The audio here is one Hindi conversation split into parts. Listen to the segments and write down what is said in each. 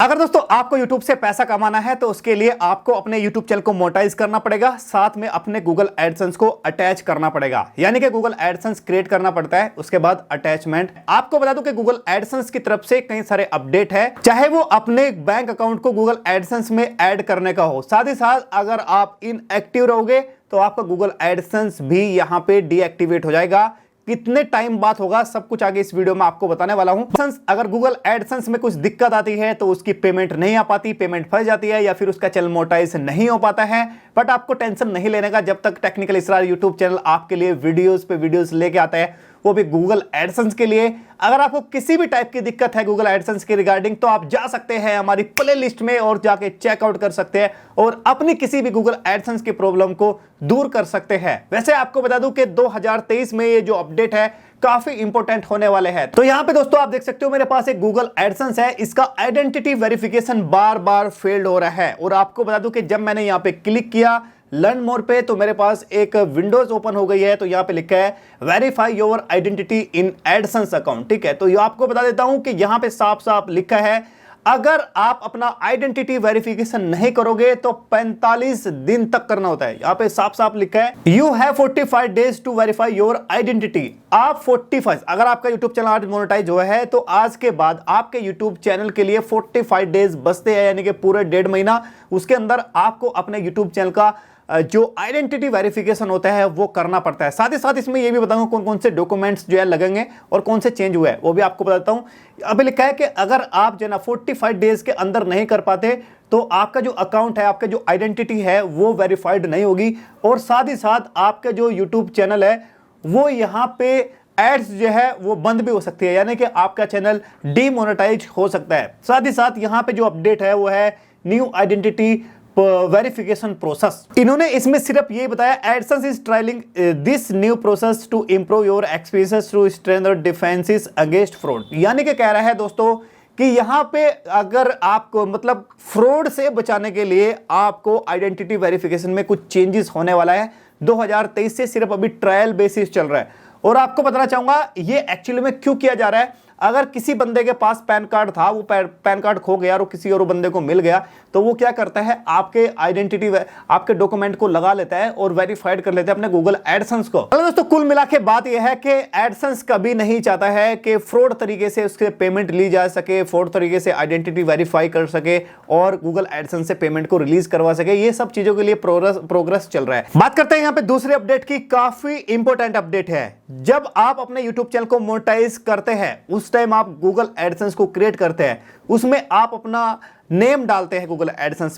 अगर दोस्तों आपको YouTube से पैसा कमाना है तो उसके लिए आपको अपने YouTube चैनल को मोनेटाइज करना पड़ेगा, साथ में अपने Google एडसेंस को अटैच करना पड़ेगा। यानी कि Google एडसेंस क्रिएट करना पड़ता है, उसके बाद अटैचमेंट। आपको बता दूं कि Google एडसेंस की तरफ से कई सारे अपडेट है, चाहे वो अपने बैंक अकाउंट को Google एडसेंस में ऐड करने का हो, साथ ही साथ अगर आप इनएक्टिव रहोगे तो आपका Google एडसेंस भी यहां पे डीएक्टिवेट हो जाएगा। कितने टाइम बाद होगा सब कुछ आगे इस वीडियो में आपको बताने वाला हूं। अगर गूगल एडसेंस में कुछ दिक्कत आती है तो उसकी पेमेंट नहीं आ पाती, पेमेंट फंस जाती है या फिर उसका चैनल मोनेटाइज नहीं हो पाता है। बट आपको टेंशन नहीं लेने का, जब तक टेक्निकल इसरार यूट्यूब चैनल आपके लिए वीडियोस पे वीडियोस लेके आता है, वो भी गूगल एडसेंस के लिए। अगर आपको किसी भी टाइप की दिक्कत है गूगल एडसेंस के रिगार्डिंग तो आप जा सकते हैं हमारी प्ले लिस्ट में और जाके चेकआउट कर सकते हैं और अपनी किसी भी गूगल एडसेंस की प्रॉब्लम को दूर कर सकते हैं। वैसे आपको बता दूं कि 2023 में ये जो अपडेट है काफी इंपॉर्टेंट होने वाले हैं। तो यहां पे दोस्तों आप देख सकते हो मेरे पास एक गूगल एडसेंस है, इसका आइडेंटिटी वेरिफिकेशन बार बार फेल्ड हो रहा है। और आपको बता दूं कि जब मैंने यहां पे क्लिक किया लर्न मोर पे तो मेरे पास एक विंडोज ओपन हो गई है। तो यहाँ पे लिखा है verify your identity in AdSense account. ठीक है, तो ये आपको बता देता हूं कि यहाँ पे साफ साफ लिखा है अगर आप अपना आइडेंटिटी वेरिफिकेशन नहीं करोगे तो 45 दिन तक करना होता है। यहाँ पे साफ साफ लिखा है you have 45 days to verify your identity. आप 45, अगर आपका यूट्यूब चैनल आज मोनेटाइज हुआ है तो आज के बाद आपके यूट्यूब चैनल के लिए 45 डेज बचते हैं, यानी कि पूरे 1.5 महीना। उसके अंदर आपको अपने यूट्यूब चैनल का जो आइडेंटिटी वेरिफिकेशन होता है वो करना पड़ता है। साथ ही साथ इसमें ये भी बताऊंगा कौन कौन से डॉक्यूमेंट्स जो है लगेंगे और कौन से चेंज हुए हैं वो भी आपको बताता हूं। अभी लिखा है कि अगर आप जो है ना 45 डेज के अंदर नहीं कर पाते तो आपका जो अकाउंट है, आपका जो आइडेंटिटी है वो वेरीफाइड नहीं होगी। और साथ ही साथ आपका जो यूट्यूब चैनल है वो यहाँ पे एड्स जो है वो बंद भी हो सकती है, यानी कि आपका चैनल डीमोनेटाइज हो सकता है। साथ ही साथ यहाँ पे जो अपडेट है वो है न्यू आइडेंटिटी वेरिफिकेशन प्रोसेस। इन्होंने इसमें सिर्फ ये बताया AdSense is trialling this new process to improve your experience through strengthen defences against fraud. यानी कि कह रहा है दोस्तों कि यहां पे अगर आपको मतलब फ्रॉड से बचाने के लिए आपको आइडेंटिटी वेरिफिकेशन में कुछ चेंजेस होने वाला है। 2023 से सिर्फ अभी ट्रायल बेसिस चल रहा है। और आपको बताना चाहूंगा ये एक्चुअली में क्यों किया जा रहा है। अगर किसी बंदे के पास पैन कार्ड था, वो पैन कार्ड खो गया और किसी और बंदे को मिल गया तो वो क्या करता है आपके आइडेंटिटी आपके डॉक्यूमेंट को लगा लेता है और वेरीफाइड कर लेता है अपने गूगल एडसेंस को। दोस्तों कुल मिला के बात यह है कि एडसेंस कभी नहीं चाहता है कि फ्रॉड तरीके से उसके पेमेंट ली जा सके, फ्रॉड तरीके से आइडेंटिटी वेरीफाई कर सके और गूगल एडसेंस से पेमेंट को रिलीज करवा सके। ये सब चीजों के लिए प्रोग्रेस चल रहा है। बात करते हैं यहाँ पे दूसरे अपडेट की। काफी इंपॉर्टेंट अपडेट है। जब आप अपने यूट्यूब चैनल को मोनेटाइज करते हैं उस टाइम आप गूगल एडसेंस को क्रिएट करते हैं, उसमें आप अपना नेम डालते हैं गूगल एडसेंस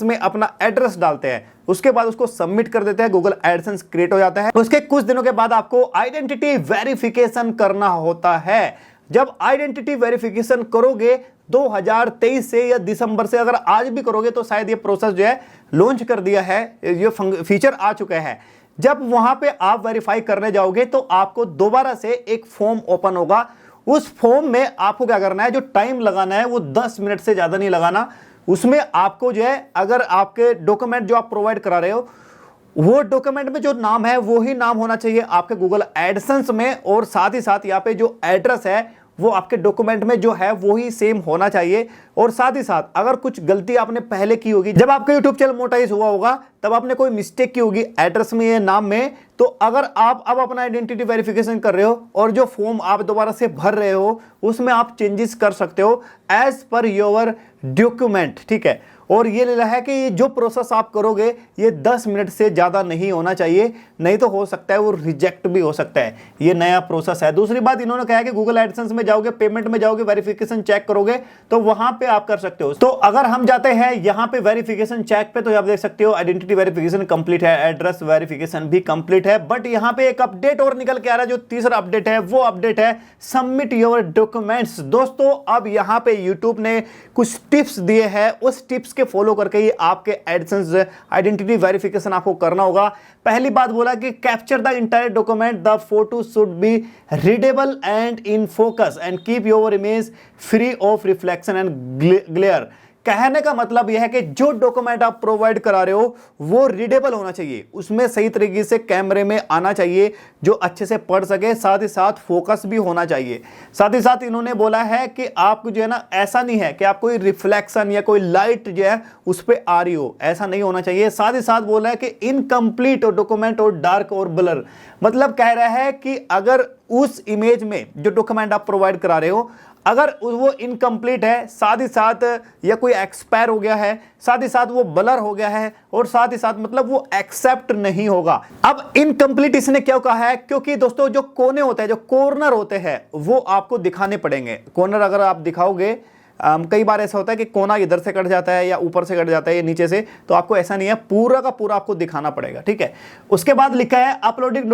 में अपना एड्रेस डालते हैं, उसके बाद उसको सबमिट कर देते हैं, गूगल एडसेंस क्रिएट हो जाता है। उसके कुछ दिनों के बाद आपको आइडेंटिटी वेरिफिकेशन करना होता है। जब आइडेंटिटी वेरिफिकेशन करोगे 2023 से या दिसंबर से, अगर आज भी करोगे तो शायद ये प्रोसेस जो है लॉन्च कर दिया है, ये फीचर आ चुका है। जब वहां पे आप वेरीफाई करने जाओगे तो आपको दोबारा से एक फॉर्म ओपन होगा। उस फॉर्म में आपको क्या करना है, जो टाइम लगाना है वो 10 मिनट से ज्यादा नहीं लगाना। उसमें आपको जो है अगर आपके डॉक्यूमेंट जो आप प्रोवाइड करा रहे हो वो डॉक्यूमेंट में जो नाम है वो ही नाम होना चाहिए आपके गूगल एडसेंस में, और साथ ही साथ यहाँ पे जो एड्रेस है वो आपके डॉक्यूमेंट में जो है वो ही सेम होना चाहिए। और साथ ही साथ अगर कुछ गलती आपने पहले की होगी, जब आपका यूट्यूब चैनल मोनेटाइज हुआ होगा तब आपने कोई मिस्टेक की होगी एड्रेस में या नाम में, तो अगर आप अब अपना आइडेंटिटी वेरिफिकेशन कर रहे हो और जो फॉर्म आप दोबारा से भर रहे हो उसमें आप चेंजेस कर सकते हो एज पर योर डॉक्यूमेंट। ठीक है, और ये लेना है कि ये जो प्रोसेस आप करोगे ये 10 मिनट से ज़्यादा नहीं होना चाहिए, नहीं तो हो सकता है वो रिजेक्ट भी हो सकता है। ये नया प्रोसेस है। दूसरी बात इन्होंने कहा है कि गूगल एडसेंस में जाओगे, पेमेंट में जाओगे, वेरिफिकेशन चेक करोगे तो वहां पे आप कर सकते हो। तो अगर हम जाते हैं यहाँ पे वेरिफिकेशन चेक पे तो आप देख सकते हो आइडेंटिटी वेरिफिकेशन कंप्लीट है, एड्रेस वेरिफिकेशन भी कंप्लीट है। बट यहाँ पे एक अपडेट और निकल के आ रहा है। जो तीसरा अपडेट है वो अपडेट है सबमिट योर डॉक्यूमेंट्स। दोस्तों अब यहाँ पे यूट्यूब ने कुछ टिप्स दिए हैं, उस टिप्स के फॉलो करके ही आपके एडसेंस आइडेंटिटी वेरिफिकेशन आपको करना होगा। पहली बात बोला कि capture the entire document, the photo should be readable and in focus and keep your image free of reflection and glare. कहने का मतलब यह है कि जो डॉक्यूमेंट आप प्रोवाइड करा रहे हो वो रीडेबल होना चाहिए, उसमें सही तरीके से कैमरे में आना चाहिए, जो अच्छे से पढ़ सके, साथ ही साथ फोकस भी होना चाहिए। साथ ही साथ इन्होंने बोला है कि आपको जो है ना, ऐसा नहीं है कि आप कोई रिफ्लेक्शन या कोई लाइट जो है उस पर आ रही हो, ऐसा नहीं होना चाहिए। साथ ही साथ बोला है कि इनकम्प्लीट डॉक्यूमेंट और डार्क और ब्लर, मतलब कह रहा है कि अगर उस इमेज में जो डॉक्यूमेंट आप प्रोवाइड करा रहे हो अगर वो इनकम्प्लीट है, साथ ही साथ या कोई एक्सपायर हो गया है, साथ ही साथ वो ब्लर हो गया है, और साथ ही साथ मतलब वो एक्सेप्ट नहीं होगा। अब इनकम्प्लीट इसने क्यों कहा है? क्योंकि दोस्तों जो कोने होते हैं, जो कॉर्नर होते हैं, वो आपको दिखाने पड़ेंगे। कॉर्नर अगर आप दिखाओगे, कई बार ऐसा होता है कि कोना इधर से कट जाता है या ऊपर से कट जाता है या नीचे से, तो आपको ऐसा नहीं है, पूरा का पूरा आपको दिखाना पड़ेगा, ठीक है। उसके बाद लिखा है अपलोडिंग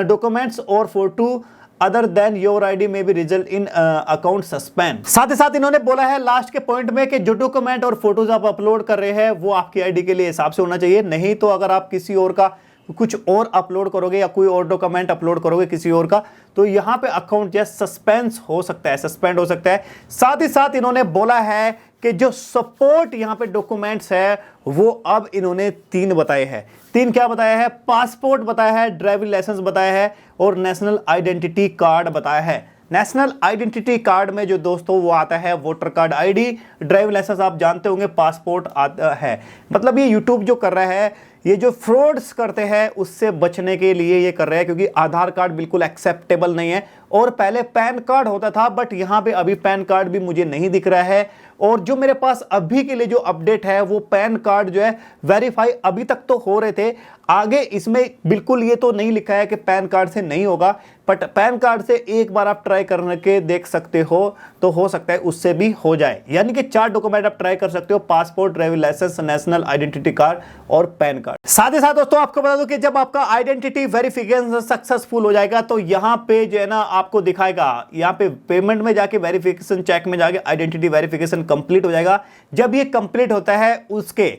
डॉक्यूमेंट्स और photo other than your ID में भी रिजल्ट इन अकाउंट सस्पेंड। साथ ही साथ इन्होंने बोला है लास्ट के पॉइंट में कि जो डॉक्यूमेंट और फोटोज आप अपलोड कर रहे हैं वो आपकी आईडी के लिए हिसाब से होना चाहिए, नहीं तो अगर आप किसी और का कुछ और अपलोड करोगे या कोई और डॉक्यूमेंट अपलोड करोगे किसी और का, तो यहां पे अकाउंट जो है सस्पेंस हो सकता है, सस्पेंड हो सकता है। साथ ही साथ इन्होंने बोला है कि जो सपोर्ट यहां पे डॉक्यूमेंट्स है वो अब इन्होंने 3 बताए हैं। 3 क्या बताया है? पासपोर्ट बताया है, ड्राइविंग लाइसेंस बताया है और नेशनल आइडेंटिटी कार्ड बताया है। नेशनल आइडेंटिटी कार्ड में जो दोस्तों वो आता है voter card ID, driving licence आप जानते होंगे, पासपोर्ट आता है। मतलब ये यूट्यूब जो कर रहा है, ये जो फ्रॉड्स करते हैं उससे बचने के लिए ये कर रहे हैं, क्योंकि आधार कार्ड बिल्कुल एक्सेप्टेबल नहीं है। और पहले पैन कार्ड होता था, बट यहां पे अभी पैन कार्ड भी मुझे नहीं दिख रहा है। और जो मेरे पास अभी के लिए जो अपडेट है वो पैन कार्ड जो है वेरीफाई अभी तक तो हो रहे थे, आगे इसमें बिल्कुल ये तो नहीं लिखा है कि पैन कार्ड से नहीं होगा, बट पैन कार्ड से एक बार आप ट्राई करके देख सकते हो, तो हो सकता है उससे भी हो जाए। यानी कि 4 डॉक्यूमेंट आप ट्राई कर सकते हो, passport, driving licence, national identity card और पैन कार्ड। साथ ही साथ दोस्तों आपको बता दूं कि जब आपका आइडेंटिटी वेरिफिकेशन सक्सेसफुल हो जाएगा तो यहां पे जो है ना आपको दिखाएगा, यहां पे पेमेंट में जाके वेरिफिकेशन चेक में जाके आइडेंटिटी वेरिफिकेशन कंप्लीट हो जाएगा। जब ये कंप्लीट होता है उसके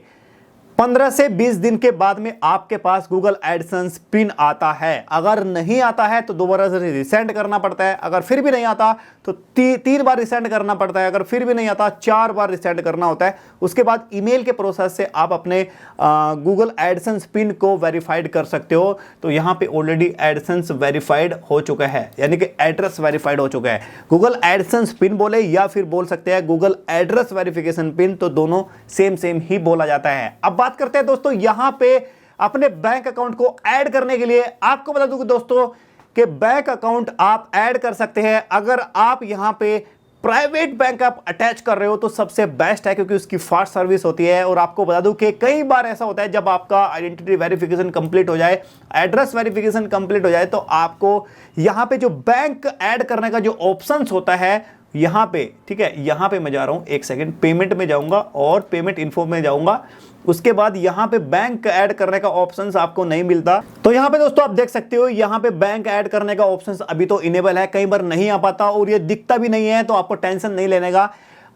15 से 20 दिन के बाद में आपके पास गूगल एडसेंस पिन आता है। अगर नहीं आता है तो दोबारा से रिसेंड करना पड़ता है, अगर फिर भी नहीं आता तो 3 बार रिसेंड करना पड़ता है, अगर फिर भी नहीं आता 4 बार रिसेंड करना होता है। उसके बाद ईमेल के प्रोसेस से आप अपने गूगल एडसेंस पिन को वेरीफाइड कर सकते हो। तो यहाँ पे ऑलरेडी एडसेंस वेरीफाइड हो चुका है, यानी कि एड्रेस वेरीफाइड हो चुका है। गूगल एडसेंस पिन बोले या फिर बोल सकते हैं गूगल एड्रेस वेरिफिकेशन पिन, तो दोनों सेम ही बोला जाता है। अब बात करते हैं दोस्तों यहां पे अपने बैंक अकाउंट को ऐड करने के लिए। आपको बता दूं कि दोस्तों कि बैंक अकाउंट आप ऐड कर सकते हैं अगर आप यहां पे प्राइवेट बैंक आप अटैच कर रहे हो तो सबसे बेस्ट है, क्योंकि उसकी फास्ट सर्विस होती है। और आपको बता दूं कि कई बार ऐसा होता है जब आपका आइडेंटिटी वेरिफिकेशन कंप्लीट हो जाए, एड्रेस वेरिफिकेशन कंप्लीट हो जाए, तो आपको यहां पे जो बैंक ऐड करने का जो ऑप्शंस होता है यहां पे, ठीक है, यहां पे मैं जा रहा हूं, एक सेकंड, पेमेंट में जाऊंगा और पेमेंट इन्फो में जाऊंगा। उसके बाद यहां पे बैंक ऐड करने का ऑप्शंस आपको नहीं मिलता। तो यहां पे दोस्तों आप देख सकते हो यहां पे बैंक ऐड करने का ऑप्शंस अभी तो इनेबल है, कई बार नहीं आ पाता और ये दिखता भी नहीं है, तो आपको टेंशन नहीं लेने का।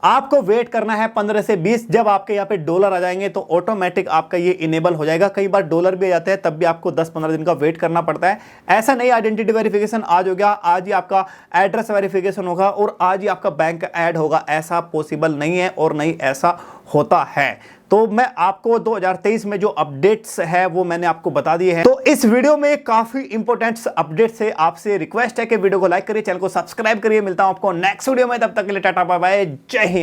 आपको वेट करना है 15 से 20, जब आपके यहाँ पे डॉलर आ जाएंगे तो ऑटोमेटिक आपका ये इनेबल हो जाएगा। कई बार डॉलर भी आ जाते हैं, तब भी आपको 10-15 दिन का वेट करना पड़ता है। ऐसा नहीं आइडेंटिटी वेरिफिकेशन आज हो गया, आज ही आपका एड्रेस वेरिफिकेशन होगा और आज ही आपका बैंक ऐड होगा, ऐसा पॉसिबल नहीं है और नहीं ऐसा होता है। तो मैं आपको 2023 में जो अपडेट्स है वो मैंने आपको बता दिए हैं। तो इस वीडियो में काफी इंपॉर्टेंट अपडेट्स है, आपसे रिक्वेस्ट है कि वीडियो को लाइक करिए, चैनल को सब्सक्राइब करिए। मिलता हूं आपको नेक्स्ट वीडियो में, तब तक के लिए टाटा बाय बाय, जय हिंद।